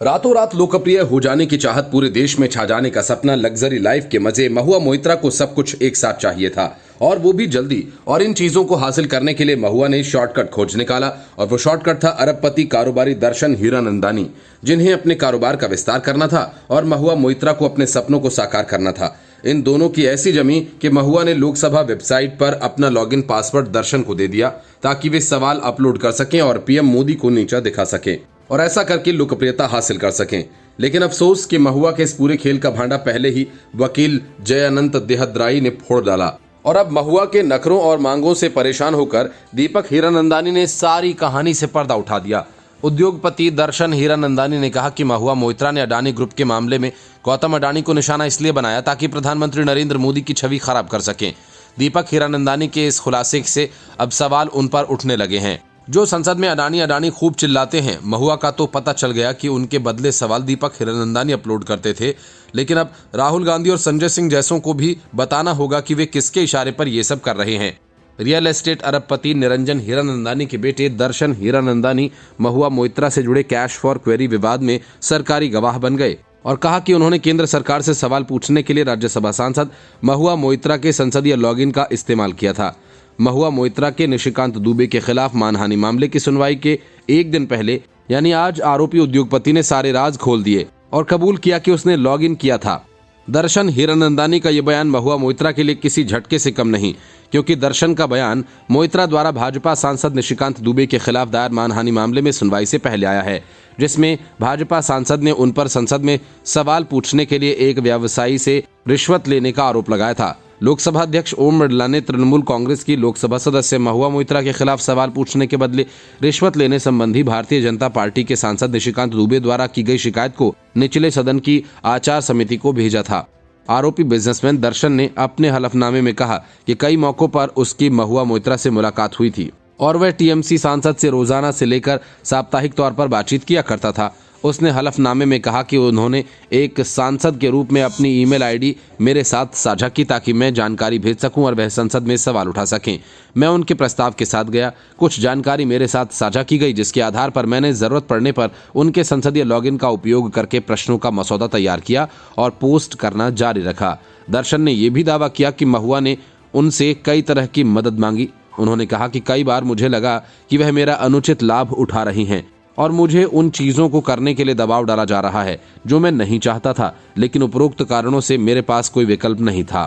रातों रात लोकप्रिय हो जाने की चाहत, पूरे देश में छा जाने का सपना, लग्जरी लाइफ के मजे, महुआ मोइत्रा को सब कुछ एक साथ चाहिए था और वो भी जल्दी। और इन चीजों को हासिल करने के लिए महुआ ने शॉर्टकट खोज निकाला और वो शॉर्टकट था अरबपति कारोबारी दर्शन हीरानंदानी, जिन्हें अपने कारोबार का विस्तार करना था और महुआ मोइत्रा को अपने सपनों को साकार करना था। इन दोनों की ऐसी जमी कि महुआ ने लोकसभा वेबसाइट पर अपना लॉगिन पासवर्ड दर्शन को दे दिया ताकि वे सवाल अपलोड कर सकें और पीएम मोदी को नीचा दिखा सकें और ऐसा करके लोकप्रियता हासिल कर सकें। लेकिन अफसोस कि महुआ के इस पूरे खेल का भांडा पहले ही वकील जय अनंत देहद्राई ने फोड़ डाला और अब महुआ के नखरों और मांगों से परेशान होकर दीपक हीरानंदानी ने सारी कहानी से पर्दा उठा दिया। उद्योगपति दर्शन हीरानंदानी ने कहा कि महुआ मोइत्रा ने अडानी ग्रुप के मामले में गौतम अडानी को निशाना इसलिए बनाया ताकि प्रधानमंत्री नरेंद्र मोदी की छवि खराब कर सकें। दीपक हीरानंदानी के इस खुलासे से अब सवाल उन पर उठने लगे हैं। जो संसद में अडानी अडानी खूब चिल्लाते हैं, महुआ का तो पता चल गया कि उनके बदले सवाल दीपक हीरानंदानी अपलोड करते थे। लेकिन अब राहुल गांधी और संजय सिंह जैसों को भी बताना होगा कि वे किसके इशारे पर ये सब कर रहे हैं। रियल एस्टेट अरबपति निरंजन हीरानंदानी के बेटे दर्शन हीरानंदानी महुआ मोइत्रा से जुड़े कैश फॉर क्वेरी विवाद में सरकारी गवाह बन गए और कहा कि उन्होंने केंद्र सरकार से सवाल पूछने के लिए राज्यसभा सांसद महुआ मोइत्रा के संसदीय लॉगिन का इस्तेमाल किया था। महुआ मोइत्रा के निशिकांत दुबे के खिलाफ मानहानि मामले की सुनवाई के एक दिन पहले यानी आज आरोपी उद्योगपति ने सारे राज खोल दिए और कबूल किया कि उसने लॉगिन किया था। दर्शन हीरानंदानी का यह बयान महुआ मोइत्रा के लिए किसी झटके से कम नहीं, क्योंकि दर्शन का बयान मोइत्रा द्वारा भाजपा सांसद निशिकांत दुबे के खिलाफ दायर मानहानि मामले में सुनवाई से पहले आया है, जिसमें भाजपा सांसद ने उन पर संसद में सवाल पूछने के लिए एक व्यवसायी से रिश्वत लेने का आरोप लगाया था। लोकसभा अध्यक्ष ओम बिरला ने तृणमूल कांग्रेस की लोकसभा सदस्य महुआ मोइत्रा के खिलाफ सवाल पूछने के बदले रिश्वत लेने संबंधी भारतीय जनता पार्टी के सांसद निशिकांत दुबे द्वारा की गई शिकायत को निचले सदन की आचार समिति को भेजा था। आरोपी बिजनेसमैन दर्शन ने अपने हलफनामे में कहा कि कई मौकों पर उसकी महुआ मोइत्रा से मुलाकात हुई थी और वह टीएमसी सांसद से रोजाना से लेकर साप्ताहिक तौर पर बातचीत किया करता था। उसने हलफनामे में कहा कि उन्होंने एक सांसद के रूप में अपनी ईमेल आईडी मेरे साथ साझा की ताकि मैं जानकारी भेज सकूं और वह संसद में सवाल उठा सकें। मैं उनके प्रस्ताव के साथ गया, कुछ जानकारी मेरे साथ साझा की गई जिसके आधार पर मैंने जरूरत पड़ने पर उनके संसदीय लॉगिन का उपयोग करके प्रश्नों का मसौदा तैयार किया और पोस्ट करना जारी रखा। दर्शन ने यह भी दावा किया कि महुआ ने उनसे कई तरह की मदद मांगी। उन्होंने कहा कि कई बार मुझे लगा कि वह मेरा अनुचित लाभ उठा रही हैं और मुझे उन चीजों को करने के लिए दबाव डाला जा रहा है जो मैं नहीं चाहता था, लेकिन उपरोक्त कारणों से मेरे पास कोई विकल्प नहीं था।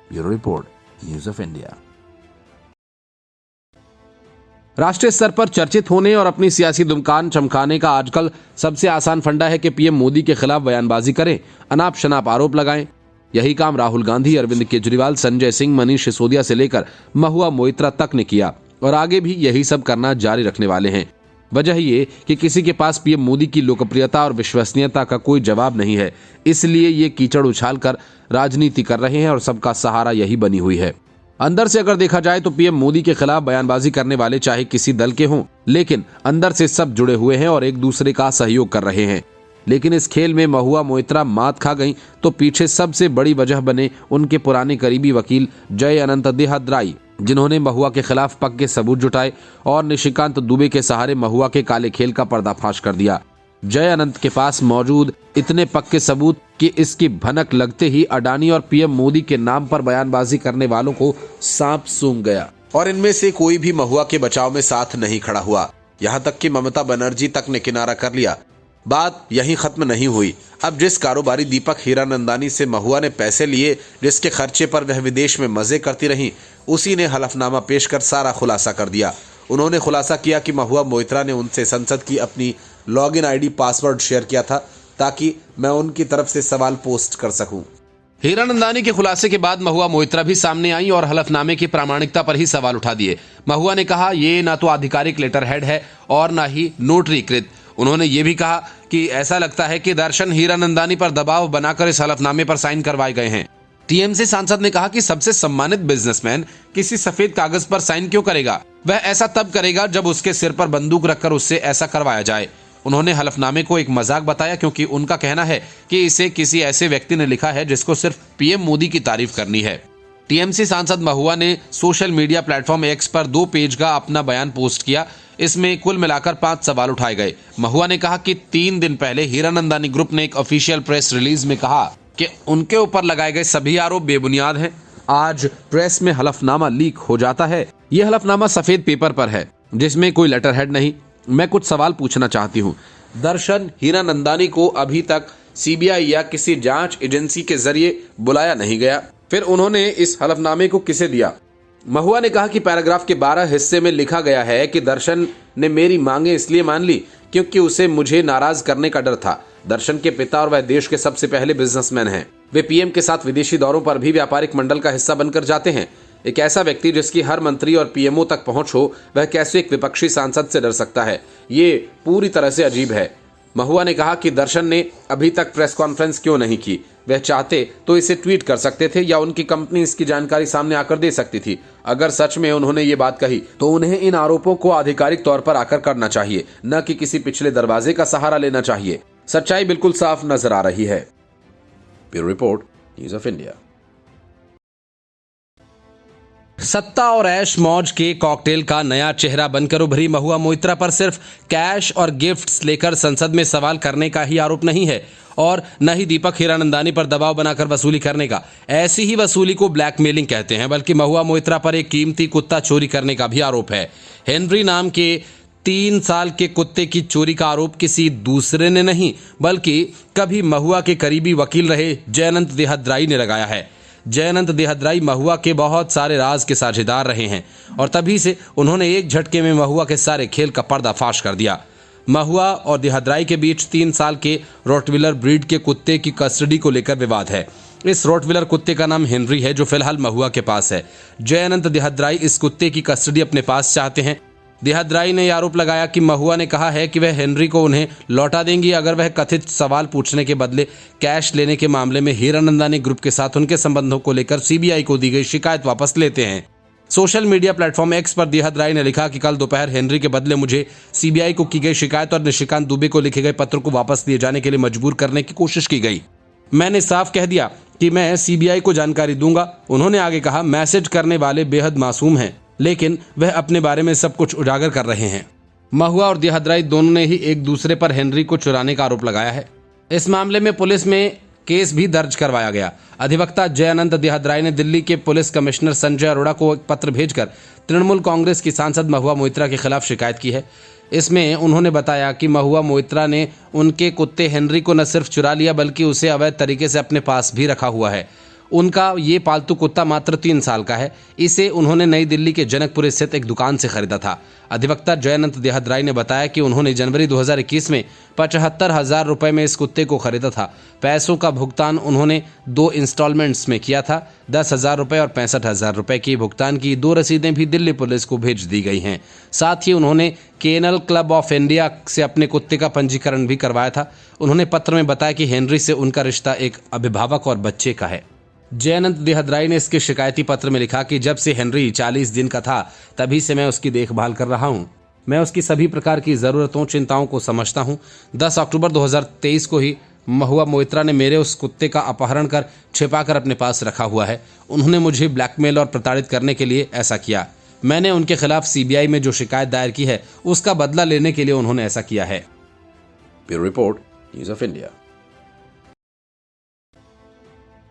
Bureau report, news of India. राष्ट्रीय स्तर पर चर्चित होने और अपनी सियासी दुकान चमकाने का आजकल सबसे आसान फंडा है कि पीएम मोदी के खिलाफ बयानबाजी करें, अनाप शनाप आरोप लगाएं। यही काम राहुल गांधी, अरविंद केजरीवाल, संजय सिंह, मनीष सिसोदिया से लेकर महुआ मोइत्रा तक ने किया और आगे भी यही सब करना जारी रखने वाले हैं। वजह ये कि किसी के पास पीएम मोदी की लोकप्रियता और विश्वसनीयता का कोई जवाब नहीं है, इसलिए ये कीचड़ उछालकर राजनीति कर रहे हैं और सबका सहारा यही बनी हुई है। अंदर से अगर देखा जाए तो पीएम मोदी के खिलाफ बयानबाजी करने वाले चाहे किसी दल के हों, लेकिन अंदर से सब जुड़े हुए हैं और एक दूसरे का सहयोग कर रहे हैं। लेकिन इस खेल में महुआ मोइत्रा मात खा गई तो पीछे सबसे बड़ी वजह बने उनके पुराने करीबी वकील जय अनंत देहद्राई, जिन्होंने महुआ के खिलाफ पक्के सबूत जुटाए और निशिकांत दुबे के सहारे महुआ के काले खेल का पर्दाफाश कर दिया। जय अनंत के पास मौजूद इतने पक्के सबूत कि इसकी भनक लगते ही अडानी और पीएम मोदी के नाम पर बयानबाजी करने वालों को सांप सूंघ गया और इनमें से कोई भी महुआ के बचाव में साथ नहीं खड़ा हुआ। यहाँ तक कि ममता बनर्जी तक ने किनारा कर लिया। बात यहीं खत्म नहीं हुई। अब जिस कारोबारी दीपक हीरानंदानी से महुआ ने पैसे लिए, जिसके खर्चे पर वह विदेश में मजे करती रहीं, उसी ने हलफनामा पेश कर सारा खुलासा कर दिया। उन्होंने खुलासा किया कि महुआ मोइत्रा ने उनसे संसद की अपनी लॉगिन आईडी पासवर्ड शेयर किया था ताकि मैं उनकी तरफ से सवाल पोस्ट कर सकूं। हीरानंदानी के खुलासे के बाद महुआ मोइत्रा भी सामने आई और हलफनामे की प्रामाणिकता पर ही सवाल उठा दिए। महुआ ने कहा ये ना तो आधिकारिक लेटर हेड है और ना ही नोटरीकृत। उन्होंने ये भी कहा कि ऐसा लगता है कि दर्शन हीरानंदानी पर दबाव बनाकर इस हलफनामे पर साइन करवाए गए हैं। टीएमसी सांसद ने कहा कि सबसे सम्मानित बिजनेसमैन किसी सफेद कागज पर साइन क्यों करेगा? वह ऐसा तब करेगा जब उसके सिर पर बंदूक रखकर उससे ऐसा करवाया जाए। उन्होंने हलफनामे को एक मजाक बताया क्योंकि उनका कहना है कि इसे किसी ऐसे व्यक्ति ने लिखा है जिसको सिर्फ पीएम मोदी की तारीफ करनी है। टीएमसी सांसद महुआ ने सोशल मीडिया प्लेटफॉर्म एक्स पर 2 पेज का अपना बयान पोस्ट किया। इसमें कुल मिलाकर 5 सवाल उठाए गए। महुआ ने कहा कि 3 दिन पहले हीरानंदानी ग्रुप ने एक ऑफिशियल प्रेस रिलीज में कहा कि उनके ऊपर लगाए गए सभी आरोप बेबुनियाद हैं। आज प्रेस में हलफनामा लीक हो जाता है। यह हलफनामा सफेद पेपर पर है जिसमें कोई लेटर हेड नहीं। मैं कुछ सवाल पूछना चाहती हूँ। दर्शन हीरानंदानी को अभी तक सीबीआई या किसी जांच एजेंसी के जरिए बुलाया नहीं गया, फिर उन्होंने इस हलफनामे को किसे दिया? महुआ ने कहा कि पैराग्राफ के 12 हिस्से में लिखा गया है कि दर्शन ने मेरी मांगे इसलिए मान ली क्योंकि उसे मुझे नाराज करने का डर था। दर्शन के पिता और वह देश के सबसे पहले बिजनेसमैन हैं। वे पीएम के साथ विदेशी दौरों पर भी व्यापारिक मंडल का हिस्सा बनकर जाते हैं। एक ऐसा व्यक्ति जिसकी हर मंत्री और पीएमओ तक पहुंच हो, वह कैसे एक विपक्षी सांसद से डर सकता है? ये पूरी तरह से अजीब है। महुआ ने कहा कि दर्शन ने अभी तक प्रेस कॉन्फ्रेंस क्यों नहीं की? वह चाहते तो इसे ट्वीट कर सकते थे या उनकी कंपनी इसकी जानकारी सामने आकर दे सकती थी। अगर सच में उन्होंने ये बात कही तो उन्हें इन आरोपों को आधिकारिक तौर पर आकर करना चाहिए, न कि किसी पिछले दरवाजे का सहारा लेना चाहिए। सच्चाई बिल्कुल साफ नजर आ रही है। Bureau report, news of India. सत्ता और ऐश मौज के कॉकटेल का नया चेहरा बनकर उभरी महुआ मोइत्रा पर सिर्फ कैश और गिफ्ट्स लेकर संसद में सवाल करने का ही आरोप नहीं है और न ही दीपक हीरानंदानी पर दबाव बनाकर वसूली करने का। ऐसी ही वसूली को ब्लैकमेलिंग कहते हैं, बल्कि महुआ मोइत्रा पर एक कीमती कुत्ता चोरी करने का भी आरोप है। हेनरी नाम के 3 साल के कुत्ते की चोरी का आरोप किसी दूसरे ने नहीं, बल्कि कभी महुआ के करीबी वकील रहे जयअनंत देहद्राई ने लगाया है। जयअनंत देहद्राई महुआ के बहुत सारे राज के साझेदार रहे हैं और तभी से उन्होंने एक झटके में महुआ के सारे खेल का पर्दाफाश कर दिया। महुआ और देहद्राई के बीच 3 साल के रोटविलर ब्रीड के कुत्ते की कस्टडी को लेकर विवाद है। इस रोटविलर कुत्ते का नाम हेनरी है, जो फिलहाल महुआ के पास है। जयअनंत देहद्राई इस कुत्ते की कस्टडी अपने पास चाहते हैं। देहद्राई ने आरोप लगाया कि महुआ ने कहा है कि वह हेनरी को उन्हें लौटा देंगी अगर वह कथित सवाल पूछने के बदले कैश लेने के मामले में हीरानंदानी ग्रुप के साथ उनके संबंधों को लेकर सीबीआई को दी गई शिकायत वापस लेते हैं। सोशल मीडिया प्लेटफॉर्म एक्स पर देहद्राई ने लिखा कि कल दोपहर हेनरी के बदले मुझे सीबीआई को की गई शिकायत और निशिकांत दुबे को लिखे गए पत्र को वापस दिए जाने के लिए मजबूर करने की कोशिश की गई। मैंने साफ कह दिया कि मैं सीबीआई को जानकारी दूंगा। उन्होंने आगे कहा, मैसेज करने वाले बेहद मासूम हैं, लेकिन वह अपने बारे में सब कुछ उजागर कर रहे हैं। महुआ और देहद्राई दोनों ने ही एक दूसरे पर हेनरी को चुराने का आरोप लगाया है। इस मामले में पुलिस में केस भी दर्ज करवाया गया। अधिवक्ता जयअनंत देहद्राई ने दिल्ली के पुलिस कमिश्नर संजय अरोड़ा को एक पत्र भेजकर तृणमूल कांग्रेस की सांसद महुआ मोइत्रा के खिलाफ शिकायत की है। इसमें उन्होंने बताया कि महुआ मोइत्रा ने उनके कुत्ते हेनरी को न सिर्फ चुरा लिया बल्कि उसे अवैध तरीके से अपने पास भी रखा हुआ है। उनका ये पालतू कुत्ता मात्र 3 साल का है। इसे उन्होंने नई दिल्ली के जनकपुर स्थित एक दुकान से खरीदा था। अधिवक्ता जयअनंत देहद्राई ने बताया कि उन्होंने जनवरी 2021 में 75,000 रुपए में इस कुत्ते को खरीदा था। पैसों का भुगतान उन्होंने 2 इंस्टॉलमेंट्स में किया था। 10,000 रुपए और 65,000 रुपए की भुगतान की 2 रसीदें भी दिल्ली पुलिस को भेज दी गई हैं। साथ ही उन्होंने केनल क्लब ऑफ इंडिया से अपने कुत्ते का पंजीकरण भी करवाया था। उन्होंने पत्र में बताया कि हेनरी से उनका रिश्ता एक अभिभावक और बच्चे का है। जयअनंत देहद्राई ने इसके शिकायती पत्र में लिखा कि जब से हेनरी 40 दिन का था तभी से मैं उसकी देखभाल कर रहा हूं। मैं उसकी सभी प्रकार की ज़रूरतों चिंताओं को समझता हूं। 10 अक्टूबर 2023 को ही महुआ मोइत्रा ने मेरे उस कुत्ते का अपहरण कर छिपाकर अपने पास रखा हुआ है। उन्होंने मुझे ब्लैकमेल और प्रताड़ित करने के लिए ऐसा किया। मैंने उनके खिलाफ सीबीआई में जो शिकायत दायर की है उसका बदला लेने के लिए उन्होंने ऐसा किया है। Bureau report, news of India.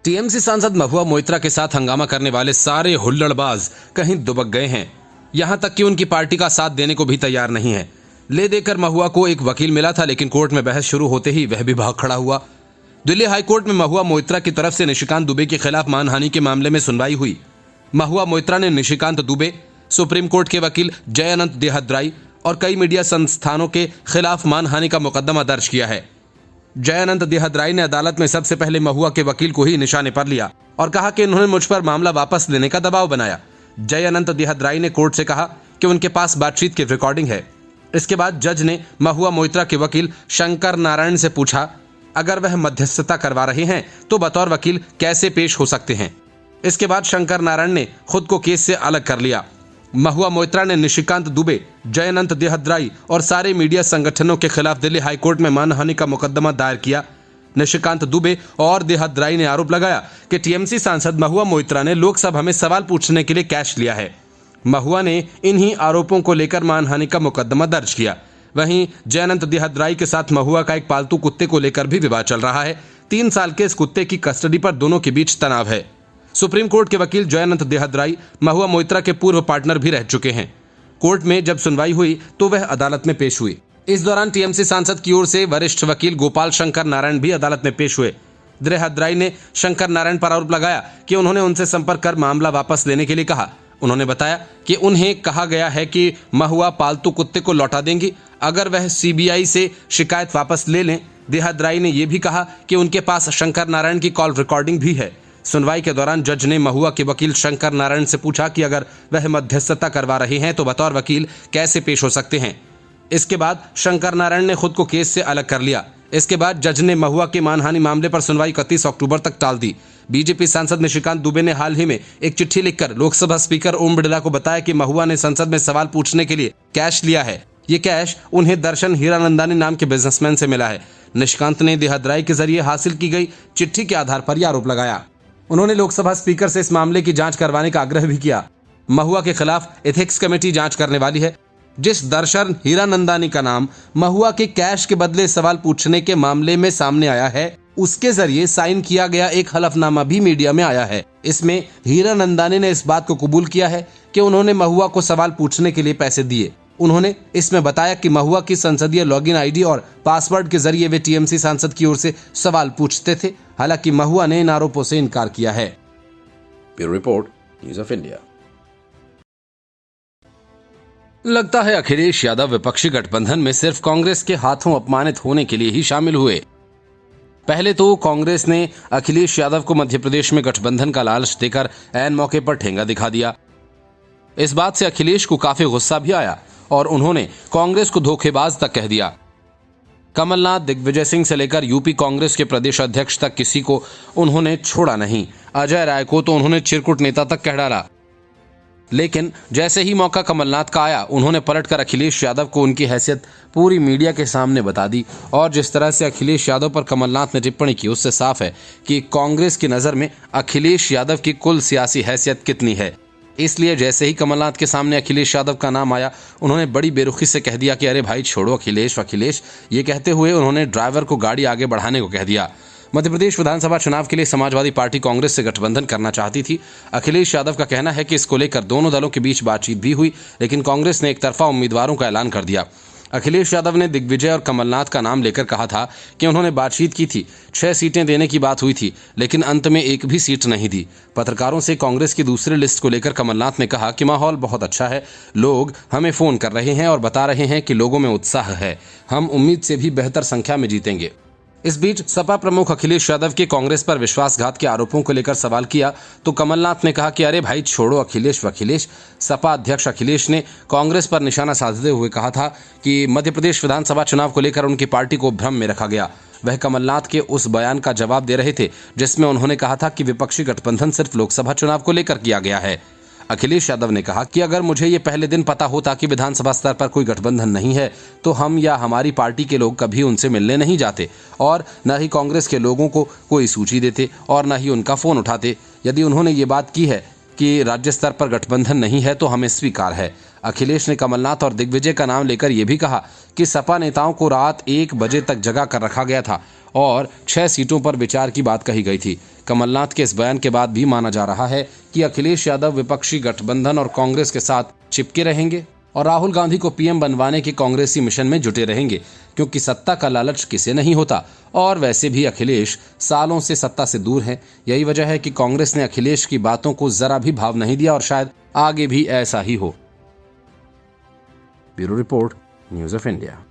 TMC सांसद महुआ मोइत्रा के साथ हंगामा करने वाले सारे हुल्लड़बाज कहीं दुबक गए हैं। यहां तक कि उनकी पार्टी का साथ देने को भी तैयार नहीं है। ले देकर महुआ को एक वकील मिला था, लेकिन कोर्ट में बहस शुरू होते ही वह भी भाग खड़ा हुआ। दिल्ली हाईकोर्ट में महुआ मोइत्रा की तरफ से निशिकांत दुबे के खिलाफ मानहानि के मामले में सुनवाई हुई। महुआ मोइत्रा ने निशिकांत दुबे, सुप्रीम कोर्ट के वकील जयअनंत देहद्राई और कई मीडिया संस्थानों के खिलाफ मानहानि का मुकदमा दर्ज किया है। जयअनंत देहद्राई ने अदालत में सबसे पहले महुआ के वकील को ही निशाने पर लिया और कहा कि उन्होंने मुझ पर मामला वापस लेने का दबाव बनाया। जयअनंत देहद्राई ने कोर्ट से कहा कि उनके पास बातचीत की रिकॉर्डिंग है। इसके बाद जज ने महुआ मोइत्रा के वकील शंकर नारायण से पूछा, अगर वह मध्यस्थता करवा रहे हैं तो बतौर वकील कैसे पेश हो सकते हैं। इसके बाद शंकर नारायण ने खुद को केस से अलग कर लिया। महुआ मोइत्रा ने निशिकांत दुबे, जयअनंत देहद्राई और सारे मीडिया संगठनों के खिलाफ दिल्ली हाईकोर्ट में मानहानि का मुकदमा दायर किया। निशिकांत दुबे और देहद्राई ने आरोप लगाया कि टीएमसी सांसद महुआ मोइत्रा ने लोकसभा में सवाल पूछने के लिए कैश लिया है। महुआ ने इन्हीं आरोपों को लेकर मानहानि का मुकदमा दर्ज किया। वहीं जयनंत देहद्राई के साथ महुआ का एक पालतू कुत्ते को लेकर भी विवाद चल रहा है। 3 साल के इस कुत्ते की कस्टडी पर दोनों के बीच तनाव है। सुप्रीम कोर्ट के वकील जयनंत देहद्राई महुआ मोइत्रा के पूर्व पार्टनर भी रह चुके हैं। कोर्ट में जब सुनवाई हुई तो वह अदालत में पेश हुई। इस दौरान टीएमसी सांसद की ओर से वरिष्ठ वकील गोपाल शंकर नारायण भी अदालत में पेश हुए। देहद्राई ने शंकर नारायण पर आरोप लगाया कि उन्होंने उनसे संपर्क कर मामला वापस लेने के लिए कहा। उन्होंने बताया कि उन्हें कहा गया है कि महुआ पालतू कुत्ते को लौटा देंगी अगर वह सीबीआई से शिकायत वापस ले लें। देहद्राई ने यह भी कहा कि उनके पास शंकर नारायण की कॉल रिकॉर्डिंग भी है। सुनवाई के दौरान जज ने महुआ के वकील शंकर नारायण से पूछा कि अगर वह मध्यस्थता करवा रहे हैं तो बतौर वकील कैसे पेश हो सकते हैं। इसके बाद शंकर नारायण ने खुद को केस से अलग कर लिया। इसके बाद जज ने महुआ के मानहानि मामले पर सुनवाई 31 अक्टूबर तक टाल दी। बीजेपी सांसद निशिकांत दुबे ने हाल ही में एक चिट्ठी लिखकर लोकसभा स्पीकर ओम बिड़ला को बताया कि महुआ ने संसद में सवाल पूछने के लिए कैश लिया है। ये कैश उन्हें दर्शन हीरानंदानी नाम के बिजनेसमैन से मिला है। निशिकांत ने देहद्राई के जरिए हासिल की गई चिट्ठी के आधार पर यह आरोप लगाया। उन्होंने लोकसभा स्पीकर से इस मामले की जांच करवाने का आग्रह भी किया। महुआ के खिलाफ एथिक्स कमेटी जांच करने वाली है। जिस दर्शन हीरानंदानी का नाम महुआ के कैश के बदले सवाल पूछने के मामले में सामने आया है, उसके जरिए साइन किया गया एक हलफनामा भी मीडिया में आया है। इसमें हीरानंदानी ने इस बात को कबूल किया है कि उन्होंने महुआ को सवाल पूछने के लिए पैसे दिए। उन्होंने इसमें बताया कि महुआ की संसदीय लॉगिन आईडी और पासवर्ड के जरिए वे टीएमसी सांसद की ओर से सवाल पूछते थे। हालांकि महुआ ने इन आरोपों से इनकार किया है। Bureau report, news of India. लगता है अखिलेश यादव विपक्षी गठबंधन में सिर्फ कांग्रेस के हाथों अपमानित होने के लिए ही शामिल हुए। पहले तो कांग्रेस ने अखिलेश यादव को मध्य प्रदेश में गठबंधन का लालच देकर ऐन मौके पर ठेंगा दिखा दिया। इस बात से अखिलेश को काफी गुस्सा भी आया और उन्होंने कांग्रेस को धोखेबाज तक कह दिया। कमलनाथ, दिग्विजय सिंह से लेकर यूपी कांग्रेस के प्रदेश अध्यक्ष तक किसी को उन्होंने छोड़ा नहीं। अजय राय को तो उन्होंने चिरकुट नेता तक कह डाला। लेकिन जैसे ही मौका कमलनाथ का आया, उन्होंने पलटकर अखिलेश यादव को उनकी हैसियत पूरी मीडिया के सामने बता दी। और जिस तरह से अखिलेश यादव पर कमलनाथ ने टिप्पणी की, उससे साफ है कि कांग्रेस की नज़र में अखिलेश यादव की कुल सियासी हैसियत कितनी है। इसलिए जैसे ही कमलनाथ के सामने अखिलेश यादव का नाम आया, उन्होंने बड़ी बेरुखी से कह दिया कि अरे भाई छोड़ो अखिलेश वखिलेश। ये कहते हुए उन्होंने ड्राइवर को गाड़ी आगे बढ़ाने को कह दिया। मध्य प्रदेश विधानसभा चुनाव के लिए समाजवादी पार्टी कांग्रेस से गठबंधन करना चाहती थी। अखिलेश यादव का कहना है कि इसको लेकर दोनों दलों के बीच बातचीत भी हुई, लेकिन कांग्रेस ने एक तरफा उम्मीदवारों का ऐलान कर दिया। अखिलेश यादव ने दिग्विजय और कमलनाथ का नाम लेकर कहा था कि उन्होंने बातचीत की थी, 6 सीटें देने की बात हुई थी, लेकिन अंत में एक भी सीट नहीं दी। पत्रकारों से कांग्रेस की दूसरी लिस्ट को लेकर कमलनाथ ने कहा कि माहौल बहुत अच्छा है, लोग हमें फोन कर रहे हैं और बता रहे हैं कि लोगों में उत्साह है, हम उम्मीद से भी बेहतर संख्या में जीतेंगे। इस बीच सपा प्रमुख अखिलेश यादव के कांग्रेस पर विश्वासघात के आरोपों को लेकर सवाल किया तो कमलनाथ ने कहा कि अरे भाई छोड़ो अखिलेश वखिलेश। सपा अध्यक्ष अखिलेश ने कांग्रेस पर निशाना साधते हुए कहा था कि मध्य प्रदेश विधानसभा चुनाव को लेकर उनकी पार्टी को भ्रम में रखा गया। वह कमलनाथ के उस बयान का जवाब दे रहे थे जिसमें उन्होंने कहा था कि विपक्षी गठबंधन सिर्फ लोकसभा चुनाव को लेकर किया गया है। अखिलेश यादव ने कहा कि अगर मुझे ये पहले दिन पता होता कि विधानसभा स्तर पर कोई गठबंधन नहीं है तो हम या हमारी पार्टी के लोग कभी उनसे मिलने नहीं जाते और न ही कांग्रेस के लोगों को कोई सूची देते और न ही उनका फोन उठाते। यदि उन्होंने ये बात की है कि राज्य स्तर पर गठबंधन नहीं है तो हमें स्वीकार है। अखिलेश ने कमलनाथ और दिग्विजय का नाम लेकर यह भी कहा कि सपा नेताओं को रात 1 बजे तक जगा कर रखा गया था और 6 सीटों पर विचार की बात कही गई थी। कमलनाथ के इस बयान के बाद भी माना जा रहा है कि अखिलेश यादव विपक्षी गठबंधन और कांग्रेस के साथ चिपके रहेंगे और राहुल गांधी को पीएम बनवाने के कांग्रेसी मिशन में जुटे रहेंगे, क्योंकि सत्ता का लालच किसे नहीं होता और वैसे भी अखिलेश सालों से सत्ता से दूर हैं। यही वजह है कि कांग्रेस ने अखिलेश की बातों को जरा भी भाव नहीं दिया और शायद आगे भी ऐसा ही हो। Bureau report, news of India.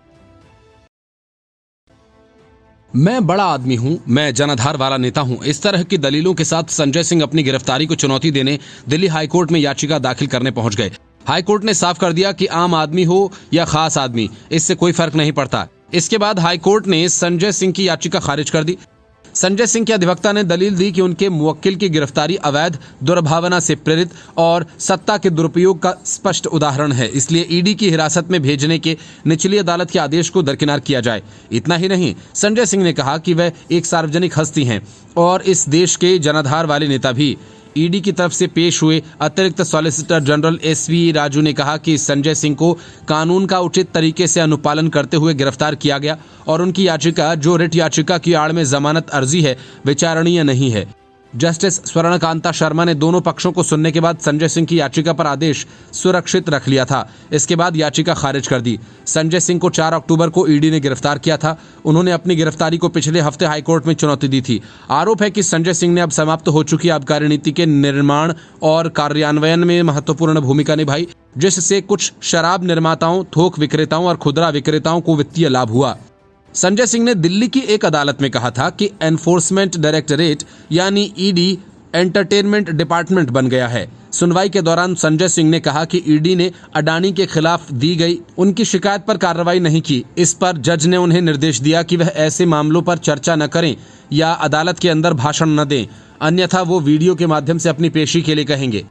मैं बड़ा आदमी हूं, मैं जनाधार वाला नेता हूं, इस तरह की दलीलों के साथ संजय सिंह अपनी गिरफ्तारी को चुनौती देने दिल्ली हाईकोर्ट में याचिका दाखिल करने पहुंच गए। हाईकोर्ट ने साफ कर दिया कि आम आदमी हो या खास आदमी, इससे कोई फर्क नहीं पड़ता। इसके बाद हाईकोर्ट ने संजय सिंह की याचिका खारिज कर दी। संजय सिंह के अधिवक्ता ने दलील दी कि उनके मुवक्किल की गिरफ्तारी अवैध, दुर्भावना से प्रेरित और सत्ता के दुरुपयोग का स्पष्ट उदाहरण है, इसलिए ईडी की हिरासत में भेजने के निचली अदालत के आदेश को दरकिनार किया जाए। इतना ही नहीं, संजय सिंह ने कहा कि वह एक सार्वजनिक हस्ती हैं और इस देश के जनाधार वाले नेता भी। ईडी की तरफ से पेश हुए अतिरिक्त सॉलिसिटर जनरल एसवी राजू ने कहा कि संजय सिंह को कानून का उचित तरीके से अनुपालन करते हुए गिरफ्तार किया गया और उनकी याचिका, जो रिट याचिका की आड़ में जमानत अर्जी है, विचारणीय नहीं है। जस्टिस स्वर्णकांता शर्मा ने दोनों पक्षों को सुनने के बाद संजय सिंह की याचिका पर आदेश सुरक्षित रख लिया था। इसके बाद याचिका खारिज कर दी। संजय सिंह को 4 अक्टूबर को ईडी ने गिरफ्तार किया था। उन्होंने अपनी गिरफ्तारी को पिछले हफ्ते हाईकोर्ट में चुनौती दी थी। आरोप है कि संजय सिंह ने अब समाप्त हो चुकी आबकारी नीति के निर्माण और कार्यान्वयन में महत्वपूर्ण भूमिका निभाई, जिससे कुछ शराब निर्माताओं, थोक विक्रेताओं और खुदरा विक्रेताओं को वित्तीय लाभ हुआ। संजय सिंह ने दिल्ली की एक अदालत में कहा था कि एनफोर्समेंट डायरेक्टरेट यानी ईडी एंटरटेनमेंट डिपार्टमेंट बन गया है। सुनवाई के दौरान संजय सिंह ने कहा कि ईडी ने अडानी के खिलाफ दी गई उनकी शिकायत पर कार्रवाई नहीं की। इस पर जज ने उन्हें निर्देश दिया कि वह ऐसे मामलों पर चर्चा न करें या अदालत के अंदर भाषण न दें, अन्यथा वो वीडियो के माध्यम से अपनी पेशी के लिए कहेंगे।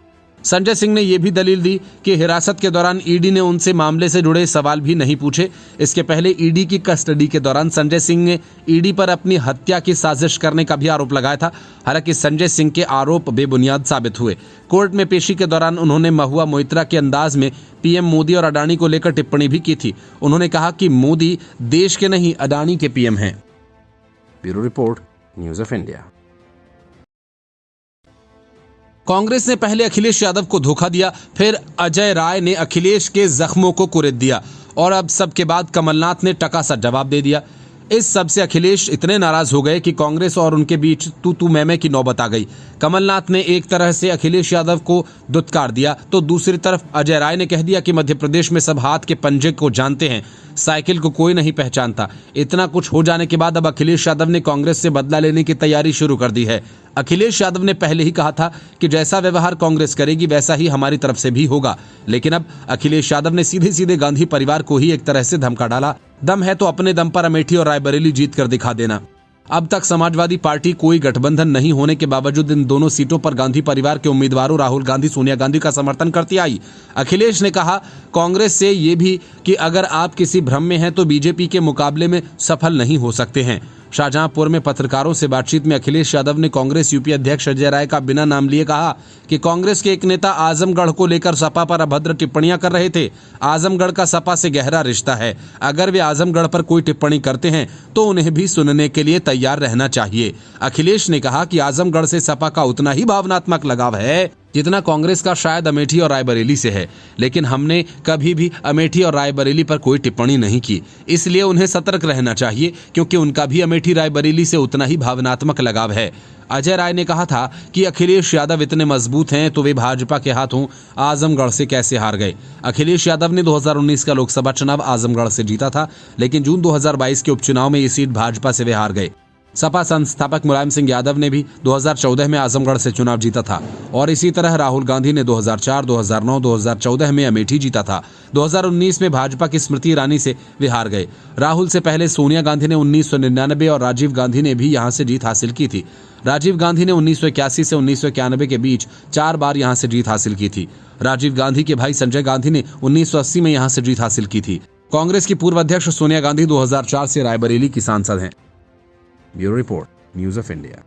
संजय सिंह ने यह भी दलील दी कि हिरासत के दौरान ईडी ने उनसे मामले से जुड़े सवाल भी नहीं पूछे। इसके पहले ईडी की कस्टडी के दौरान संजय सिंह ने ईडी पर अपनी हत्या की साजिश करने का भी आरोप लगाया था। हालांकि संजय सिंह के आरोप बेबुनियाद साबित हुए। कोर्ट में पेशी के दौरान उन्होंने महुआ मोइत्रा के अंदाज में पीएम मोदी और अडानी को लेकर टिप्पणी भी की थी। उन्होंने कहा कि मोदी देश के नहीं, अडानी के पीएम हैं। Bureau report, news of India. Congress ने पहले अखिलेश यादव को धोखा दिया, फिर अजय राय ने अखिलेश के जख्मों को कुरेद दिया और अब सबके बाद कमलनाथ ने टका सा जवाब दे दिया। इस सब से अखिलेश इतने नाराज हो गए कि कांग्रेस और उनके बीच तू मैं की नौबत आ गई। कमलनाथ ने एक तरह से अखिलेश यादव को दुत्कार दिया तो दूसरी तरफ अजय राय ने कह दिया कि मध्य प्रदेश में सब हाथ के पंजे को जानते हैं, साइकिल को कोई नहीं पहचानता। इतना कुछ हो जाने के बाद अब अखिलेश यादव ने कांग्रेस से बदला लेने की तैयारी शुरू कर दी है। अखिलेश यादव ने पहले ही कहा था कि जैसा व्यवहार कांग्रेस करेगी वैसा ही हमारी तरफ से भी होगा, लेकिन अब अखिलेश यादव ने सीधे सीधे गांधी परिवार को ही एक तरह से धमका डाला। दम है तो अपने दम पर अमेठी और रायबरेली जीत कर दिखा देना। अब तक समाजवादी पार्टी कोई गठबंधन नहीं होने के बावजूद इन दोनों सीटों पर गांधी परिवार के उम्मीदवारों राहुल गांधी, सोनिया गांधी का समर्थन करती आई। अखिलेश ने कहा कांग्रेस से ये भी कि अगर आप किसी भ्रम में हैं तो बीजेपी के मुकाबले में सफल नहीं हो सकते हैं। शाहजहांपुर में पत्रकारों से बातचीत में अखिलेश यादव ने कांग्रेस यूपी अध्यक्ष अजय राय का बिना नाम लिए कहा कि कांग्रेस के एक नेता आजमगढ़ को लेकर सपा पर अभद्र टिप्पणियां कर रहे थे। आजमगढ़ का सपा से गहरा रिश्ता है। अगर वे आजमगढ़ पर कोई टिप्पणी करते हैं तो उन्हें भी सुनने के लिए तैयार रहना चाहिए। अखिलेश ने कहा कि आजमगढ़ से सपा का उतना ही भावनात्मक लगाव है जितना कांग्रेस का शायद अमेठी और रायबरेली से है, लेकिन हमने कभी भी अमेठी और रायबरेली पर कोई टिप्पणी नहीं की, इसलिए उन्हें सतर्क रहना चाहिए क्योंकि उनका भी अमेठी रायबरेली से उतना ही भावनात्मक लगाव है। अजय राय ने कहा था कि अखिलेश यादव इतने मजबूत हैं तो वे भाजपा के हाथों आजमगढ़ से कैसे हार गए। अखिलेश यादव ने 2019 का लोकसभा चुनाव आजमगढ़ से जीता था, लेकिन जून 2022 के उपचुनाव में ये सीट भाजपा से वे हार गए। सपा संस्थापक मुलायम सिंह यादव ने भी 2014 में आजमगढ़ से चुनाव जीता था और इसी तरह राहुल गांधी ने 2004, 2009, 2014 में अमेठी जीता था। 2019 में भाजपा की स्मृति ईरानी से वे हार गए। राहुल से पहले सोनिया गांधी ने 1999 और राजीव गांधी ने भी यहां से जीत हासिल की थी। राजीव गांधी ने 1981 से 1991 के बीच 4 बार यहां से जीत हासिल की थी। राजीव गांधी के भाई संजय गांधी ने 1980 में यहां से जीत हासिल की थी। कांग्रेस की पूर्व अध्यक्ष सोनिया गांधी 2004 से रायबरेली की सांसद हैं। Bureau report, news of India.